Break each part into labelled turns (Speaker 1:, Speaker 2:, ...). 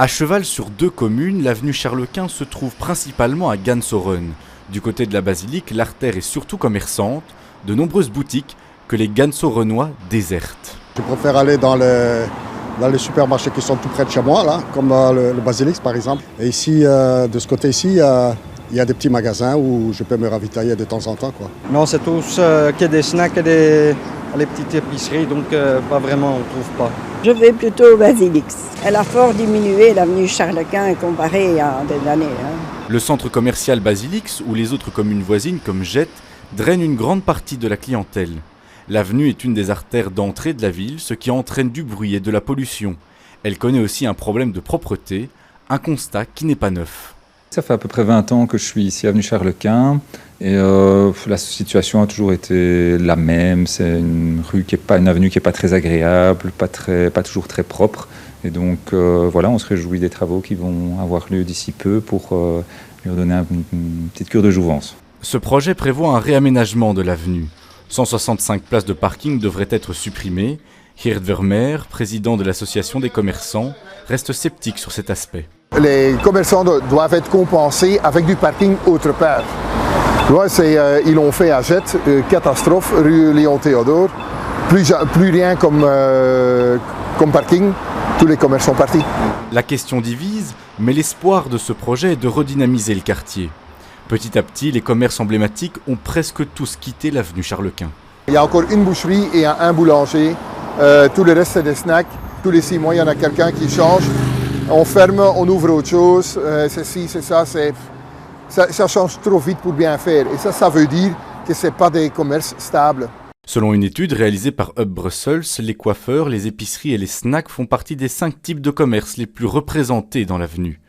Speaker 1: À cheval sur 2 communes, l'avenue Charles-Quint se trouve principalement à Gansoren. Du côté de la basilique, l'artère est surtout commerçante, de nombreuses boutiques que les Gansorenois désertent.
Speaker 2: Je préfère aller dans les supermarchés qui sont tout près de chez moi, là, comme le Basilique par exemple. Et ici, de ce côté-ci, il y a des petits magasins où je peux me ravitailler de temps en temps, quoi.
Speaker 3: Non, c'est tous que des snacks et les petites épiceries, donc pas vraiment, on ne trouve pas.
Speaker 4: Je vais plutôt au Basilique. Elle a fort diminué l'avenue Charles-Quint comparée à des années.
Speaker 1: Le centre commercial Basilix ou les autres communes voisines comme Jette drainent une grande partie de la clientèle. L'avenue est une des artères d'entrée de la ville, ce qui entraîne du bruit et de la pollution. Elle connaît aussi un problème de propreté, un constat qui n'est pas neuf.
Speaker 5: Ça fait à peu près 20 ans que je suis ici avenue Charles-Quint et la situation a toujours été la même. C'est une avenue qui n'est pas très agréable, pas toujours très propre. Et donc voilà, on se réjouit des travaux qui vont avoir lieu d'ici peu pour lui redonner une petite cure de jouvence.
Speaker 1: Ce projet prévoit un réaménagement de l'avenue. 165 places de parking devraient être supprimées. Geert Vermeer, président de l'association des commerçants, reste sceptique sur cet aspect.
Speaker 6: Les commerçants doivent être compensés avec du parking autre part. Ils l'ont fait à Jette, catastrophe, rue Léon Théodore. Plus rien comme parking, tous les commerces sont partis.
Speaker 1: La question divise, mais l'espoir de ce projet est de redynamiser le quartier. Petit à petit, les commerces emblématiques ont presque tous quitté l'avenue Charles-Quint.
Speaker 6: Il y a encore une boucherie et un boulanger. Tout le reste, c'est des snacks. Tous les 6 mois, il y en a quelqu'un qui change. On ferme, on ouvre autre chose. C'est ci, c'est ça. Ça change trop vite pour bien faire. Et ça veut dire que ce n'est pas des commerces stables.
Speaker 1: Selon une étude réalisée par Hub Brussels, les coiffeurs, les épiceries et les snacks font partie des 5 types de commerces les plus représentés dans l'avenue.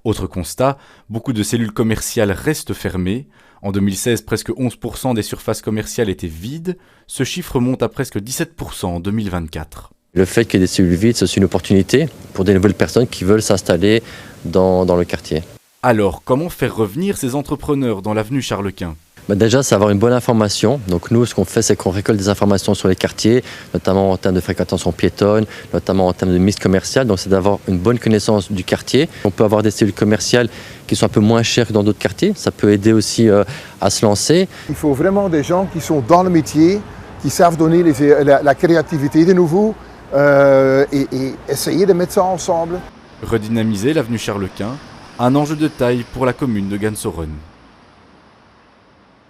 Speaker 1: Autre constat, beaucoup de cellules commerciales restent fermées. En 2016, presque 11% des surfaces commerciales étaient vides. Ce chiffre monte à presque 17% en 2024.
Speaker 7: Le fait qu'il y ait des cellules vides, c'est aussi une opportunité pour des nouvelles personnes qui veulent s'installer dans le quartier.
Speaker 1: Alors, comment faire revenir ces entrepreneurs dans l'avenue Charles-Quint ?
Speaker 7: Déjà, c'est avoir une bonne information. Donc nous, ce qu'on fait, c'est qu'on récolte des informations sur les quartiers, notamment en termes de fréquentation piétonne, notamment en termes de mise commerciale. Donc c'est d'avoir une bonne connaissance du quartier. On peut avoir des cellules commerciales qui sont un peu moins chères que dans d'autres quartiers. Ça peut aider aussi à se lancer.
Speaker 6: Il faut vraiment des gens qui sont dans le métier, qui savent donner la créativité de nouveau et essayer de mettre ça ensemble.
Speaker 1: Redynamiser l'avenue Charles-Quint, un enjeu de taille pour la commune de Gansoren.